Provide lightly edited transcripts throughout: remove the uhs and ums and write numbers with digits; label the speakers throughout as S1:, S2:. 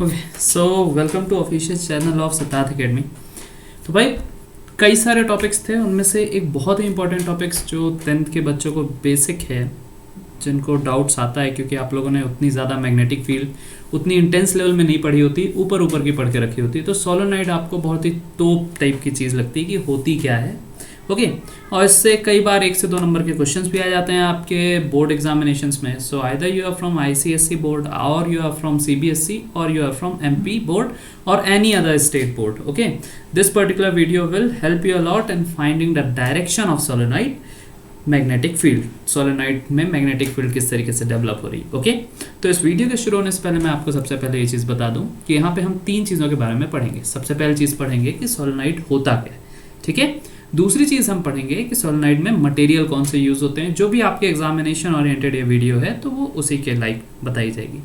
S1: Okay so welcome to official channel of Siddharth Academy. तो भाई कई सारे टॉपिक्स थे, उनमें से एक बहुत ही इंपॉर्टेंट टॉपिक्स जो 10th के बच्चों को बेसिक है, जिनको डाउट्स आता है क्योंकि आप लोगों ने उतनी ज़्यादा मैग्नेटिक फील्ड उतनी इंटेंस लेवल में नहीं पढ़ी होती, ऊपर ऊपर की पढ़ के रखी होती, तो सोलेनॉइड आपको बहुत ही टॉप टाइप की चीज़ लगती है कि होती क्या है। ओके और इससे कई बार 1 से 2 नंबर के क्वेश्चंस भी आ जाते हैं आपके बोर्ड एग्जामिनेशंस में। So either you are from ICSE board और यू आर फ्रॉम सीबीएसई और you are from MP board और any other state board. Okay this particular video will help you a lot in finding the direction of solenoid magnetic field. Solenoid में magnetic field किस तरीके से develop हो रही है। Okay तो इस वीडियो के शुरू होने से पहले मैं आपको सबसे पहले ये चीज़ बता दूं कि यहाँ पे हम 3 चीज़ों के बारे में पढ़ेंगे। सबसे पहले चीज़ पढ़ेंगे कि सोलेनॉइड होता क्या है, ठीक है। दूसरी चीज़ हम पढ़ेंगे कि सोलेनॉइड में मटेरियल कौन से यूज़ होते हैं, जो भी आपके एग्जामिनेशन ओरिएंटेड ये वीडियो है तो वो उसी के लाइक बताई जाएगी।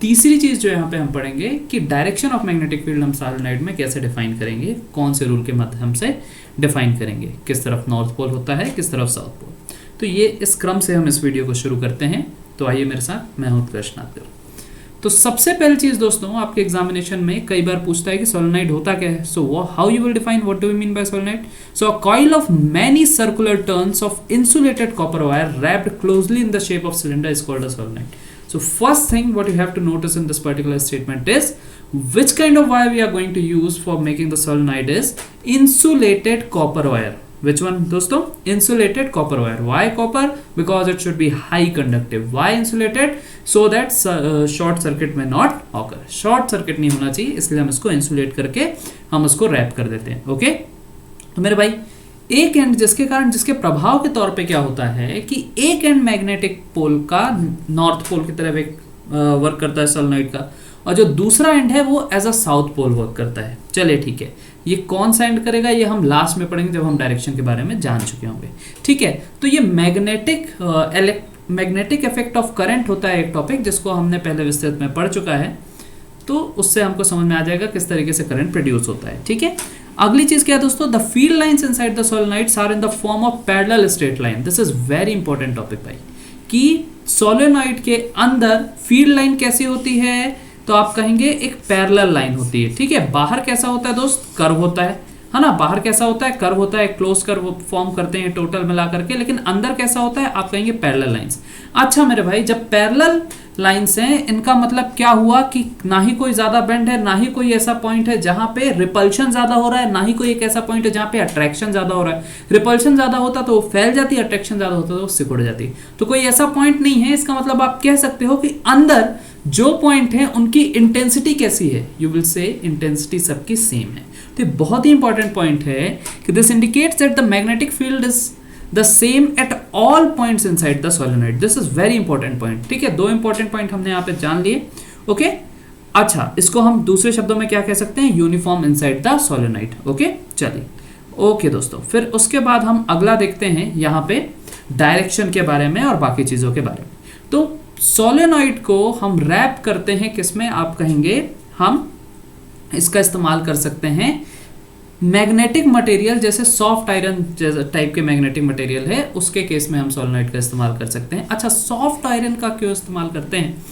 S1: तीसरी चीज़ जो यहाँ पे हम पढ़ेंगे कि डायरेक्शन ऑफ मैग्नेटिक फील्ड हम सोलेनॉइड में कैसे डिफाइन करेंगे, कौन से रूल के माध्यम से डिफाइन करेंगे, किस तरफ नॉर्थ पोल होता है, किस तरफ साउथ पोल। तो ये इस क्रम से हम इस वीडियो को शुरू करते हैं। तो आइए मेरे साथ, मैं हूं उत्कर्ष नागकर। तो सबसे पहली चीज दोस्तों, आपके एग्जामिनेशन में कई बार पूछता है कि सोलेनॉइड होता क्या है। So how you will define, what do we mean by solenoid. So a coil of many circular turns of insulated copper wire wrapped closely in the shape of cylinder is called a solenoid. So first thing what you have to notice in this particular statement is which kind of wire we are going to use for making the solenoid is insulated copper wire. Which one दोस्तों? Insulated copper wire. Why copper? Because it should be high conductive. Why insulated? So that short circuit may not occur. Short circuit नहीं होना चाहिए, इसलिए हम इसको insulate करके हम उसको रैप कर देते हैं। ओके तो मेरे भाई एक एंड जिसके कारण, जिसके प्रभाव के तौर पे क्या होता है कि एक एंड मैग्नेटिक पोल का नॉर्थ पोल की तरफ एक वर्क करता है सोलेनॉइड का, और जो दूसरा एंड है वो as a south pole work करता है। चलिए ठीक है, ये कौन सा एंड करेगा ये हम लास्ट में पढ़ेंगे जब हम डायरेक्शन के बारे में जान चुके होंगे, ठीक है। तो ये मैग्नेटिक इफेक्ट ऑफ करंट होता है एक टॉपिक जिसको हमने पहले विस्तृत में पढ़ चुका है, तो उससे हमको समझ में आ जाएगा किस तरीके से करंट प्रोड्यूस होता है, ठीक है। अगली चीज क्या है दोस्तों, the field lines inside the solenoids are in the form of parallel straight line. This is very important topic भाई, कि सोलेनॉइड के अंदर फील्ड लाइन कैसी होती है, तो आप कहेंगे एक पैरेलल लाइन होती है, ठीक है। बाहर कैसा होता है दोस्त, कर्व होता है ना। बाहर कैसा होता है, कर्व होता है, क्लोज कर्व फॉर्म करते हैं टोटल मिला करके, लेकिन अंदर कैसा होता है, आप कहेंगे पैरेलल लाइंस। अच्छा मेरे भाई, जब पैरेलल लाइंस हैं, इनका मतलब क्या हुआ कि ना ही कोई ज्यादा बेंड है, ना ही कोई ऐसा पॉइंट है जहां पे रिपल्शन ज्यादा हो रहा है, ना ही कोई एक ऐसा पॉइंट है जहां पे अट्रैक्शन ज्यादा हो रहा है। रिपल्शन ज्यादा होता तो वो फैल जाती, अट्रैक्शन ज्यादा होता तो वो सिकुड़ जाती। तो कोई ऐसा पॉइंट नहीं है। इसका मतलब आप कह सकते हो कि अंदर जो पॉइंट है उनकी इंटेंसिटी कैसी है, यू विल से इंटेंसिटी सबकी सेम है। तो बहुत ही इंपॉर्टेंट पॉइंट है कि this indicates that the magnetic field is the same at all points inside the solenoid. This is very important point, ठीक है। 2 इंपॉर्टेंट पॉइंट हमने यहाँ पे जान लिए। ओके अच्छा, इसको हम दूसरे शब्दों में क्या कह सकते हैं, uniform inside the solenoid. Okay चलिए ओके दोस्तों, फिर उसके बाद हम अगला देखते हैं यहाँ पे डायरेक्शन के बारे में और बाकी चीजों के बारे में। तो सोलेनॉइड को हम रैप करते हैं किसमें, आप कहेंगे हम इसका इस्तेमाल कर सकते हैं मैग्नेटिक मटेरियल, जैसे सॉफ्ट आयरन जैसे टाइप के मैग्नेटिक मटेरियल है, उसके केस में हम सोलेनॉइड का इस्तेमाल कर सकते हैं। अच्छा सॉफ्ट आयरन का क्यों इस्तेमाल करते हैं,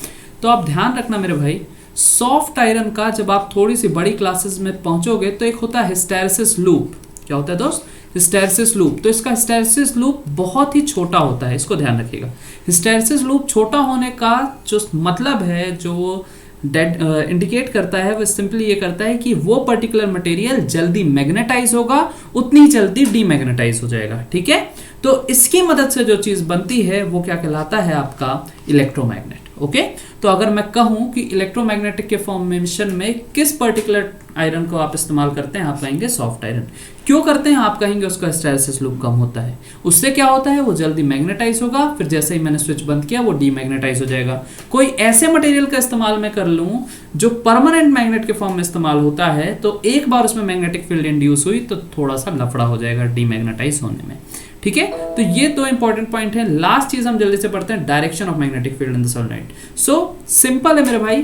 S1: तो आप ध्यान रखना मेरे भाई, सॉफ्ट आयरन का जब आप थोड़ी सी बड़ी क्लासेस में पहुंचोगे तो एक होता है हिस्टैरिसीस लूप। क्या होता है दोस्त, हिस्टैरिसीस लूप। तो इसका हिस्टैरिसीस लूप बहुत ही छोटा होता है, इसको ध्यान रखिएगा। हिस्टैरिसीस लूप छोटा होने का जो मतलब है, जो इंडिकेट करता है, वो सिंपली ये करता है कि वो पर्टिकुलर मटेरियल जल्दी मैग्नेटाइज होगा, उतनी जल्दी डीमैग्नेटाइज हो जाएगा, ठीक है। तो इसकी मदद से जो चीज बनती है वो क्या कहलाता है, आपका इलेक्ट्रोमैग्नेट। ओके तो अगर मैं कहूं कि इलेक्ट्रोमैग्नेटिक के फॉर्मेशन में किस पर्टिकुलर आयरन को आप इस्तेमाल करते हैं, आप कहेंगे सॉफ्ट आयरन। क्यों करते हैं, आप कहेंगे उसका हिस्टैरिसीस लूप कम होता है, उससे क्या होता है, वो जल्दी मैग्नेटाइज होगा, फिर जैसे ही मैंने स्विच बंद किया वो डीमैग्नेटाइज हो जाएगा। कोई ऐसे मटेरियल का इस्तेमाल मैं कर लूं जो परमानेंट मैग्नेट के फॉर्म में इस्तेमाल होता है, तो एक बार उसमें मैग्नेटिक फील्ड इंड्यूस हुई तो थोड़ा सा लफड़ा हो जाएगा डीमैग्नेटाइज होने में, ठीक है। तो ये 2 इंपॉर्टेंट पॉइंट है। लास्ट चीज हम जल्दी से पढ़ते हैं, direction of magnetic field in the solenoid. So simple है मेरे भाई,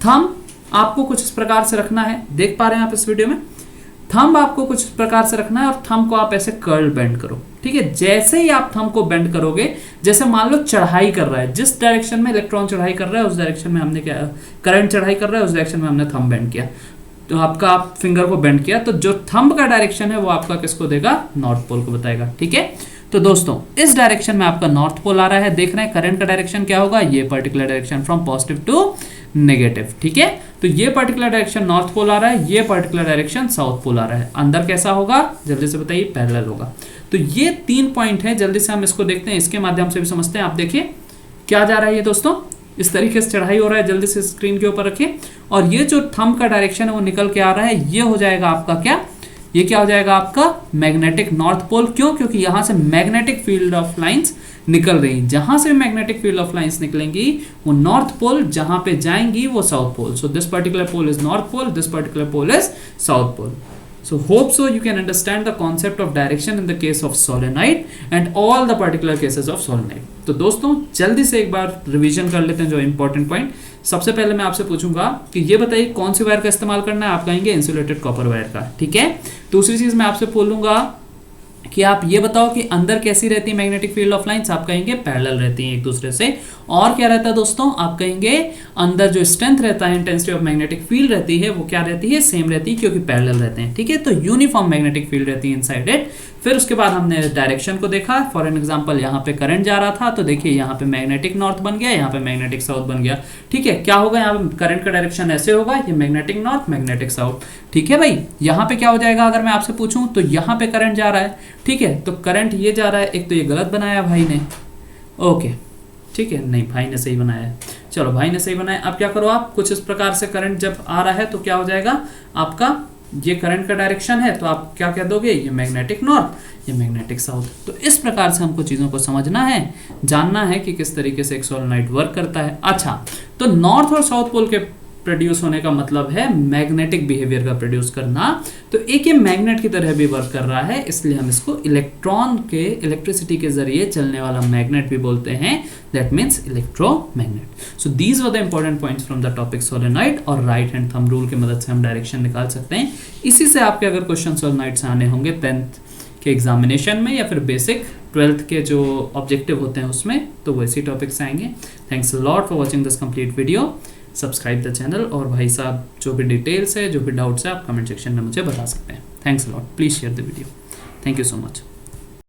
S1: थंब आपको कुछ इस प्रकार से रखना है, देख पा रहे हैं आप इस वीडियो में। थंब आपको कुछ प्रकार से रखना है और थंब को आप ऐसे कर्ल बेंड करो, ठीक है। जैसे ही आप थंब को बेंड करोगे, जैसे मान लो चढ़ाई कर रहा है, जिस डायरेक्शन में इलेक्ट्रॉन चढ़ाई कर रहा है उस डायरेक्शन में हमने क्या, करंट चढ़ाई कर रहा है उस डायरेक्शन में हमने थंब बेंड किया, तो आपका आप फिंगर को बेंड किया, तो जो थंब का डायरेक्शन है वो आपका किसको देगा, नॉर्थ पोल को बताएगा, ठीक है। तो दोस्तों इस डायरेक्शन में आपका नॉर्थ पोल आ रहा है, देख रहे हैं करंट का डायरेक्शन क्या होगा, ये particular direction from positive to negative, ठीक है। तो ये पर्टिकुलर डायरेक्शन नॉर्थ पोल आ रहा है, ये पर्टिकुलर डायरेक्शन साउथ पोल आ रहा है। अंदर कैसा होगा, जल्दी से बताइए, पैरेलल होगा। तो ये 3 पॉइंट है, जल्दी से हम इसको देखते हैं, इसके माध्यम से भी समझते हैं। आप देखिए क्या जा रहा है ये दोस्तों, इस तरीके से चढ़ाई हो रहा है, जल्दी से स्क्रीन के ऊपर रखिए। और ये जो थंब का डायरेक्शन है वो निकल के आ रहा है, ये हो जाएगा आपका क्या, ये क्या हो जाएगा आपका मैग्नेटिक नॉर्थ पोल। क्यों, क्योंकि यहां से मैग्नेटिक फील्ड ऑफ लाइंस निकल रही, जहां से मैग्नेटिक फील्ड ऑफ लाइंस निकलेंगी वो नॉर्थ पोल, जहां पे जाएंगी वो south pole. So this particular pole is north pole, this particular pole is south pole. So hope so you can understand the concept of direction in the case of solenoid and all the particular cases of solenoid. तो दोस्तों जल्दी से एक बार revision कर लेते हैं जो important point. सबसे पहले मैं आपसे पूछूंगा कि ये बताइए कौन सी वायर का इस्तेमाल करना है. आप कहेंगे इंसुलेटेड कॉपर वायर का, ठीक है. दूसरी चीज मैं आपसे बोलूंगा कि आप ये बताओ कि अंदर कैसी रहती है मैग्नेटिक फील्ड ऑफ लाइंस. आप कहेंगे पैरेलल रहती हैं एक दूसरे से. और क्या रहता है दोस्तों, आप कहेंगे अंदर जो स्ट्रेंथ रहता है, इंटेंसिटी ऑफ मैग्नेटिक फील्ड रहती है, वो क्या रहती है, सेम रहती है, क्योंकि पैरेलल रहते हैं, ठीक है. तो यूनिफॉर्म मैग्नेटिक फील्ड रहती है इनसाइड इट. फिर उसके बाद हमने डायरेक्शन को देखा. फॉर एन एग्जांपल यहाँ पे करंट जा रहा था, तो देखिए यहाँ पे मैग्नेटिक नॉर्थ बन गया, यहाँ पे मैग्नेटिक साउथ बन गया, ठीक है. क्या होगा, यहाँ पे करंट का डायरेक्शन ऐसे होगा, ये मैग्नेटिक नॉर्थ मैग्नेटिक साउथ, ठीक है भाई. यहाँ पे क्या हो जाएगा अगर मैं आपसे पूछूं, तो यहाँ पे करंट जा रहा है, ठीक है. तो करंट ये जा रहा है, एक तो ये गलत बनाया भाई ने, ओके ठीक है, नहीं भाई ने सही बनाया है, चलो भाई ने सही बनाया. अब क्या करो आप, कुछ इस प्रकार से करंट जब आ रहा है तो क्या हो जाएगा आपका, ये करंट का डायरेक्शन है, तो आप क्या कह दोगे, ये मैग्नेटिक नॉर्थ, ये मैग्नेटिक साउथ. तो इस प्रकार से हमको चीज़ों को समझना है, जानना है कि किस तरीके से एक सोलेनॉइड वर्क करता है. अच्छा, तो नॉर्थ और साउथ पोल के प्रोड्यूस होने का मतलब है मैग्नेटिक बिहेवियर का प्रोड्यूस करना. तो एक ये मैग्नेट की तरह भी वर्क कर रहा है, इसलिए हम इसको इलेक्ट्रॉन के इलेक्ट्रिसिटी के जरिए चलने वाला मैग्नेट भी बोलते हैं. That means electromagnet. So these were the important points from the topic solenoid. और राइट हैंड थंब रूल की मदद से हम डायरेक्शन निकाल सकते हैं. इसी से आपके अगर क्वेश्चन सोलेनॉइड से आने होंगे 10th के एग्जामिनेशन में, या फिर बेसिक 12th के जो ऑब्जेक्टिव होते हैं उसमें, तो वो इसी टॉपिक से आएंगे. Thanks a lot for watching this complete video. Subscribe the channel. और भाई साहब जो भी डिटेल्स है, जो भी डाउट्स है, आप कमेंट सेक्शन में मुझे बता सकते हैं. Thanks a lot. Please share the video. Thank you so much.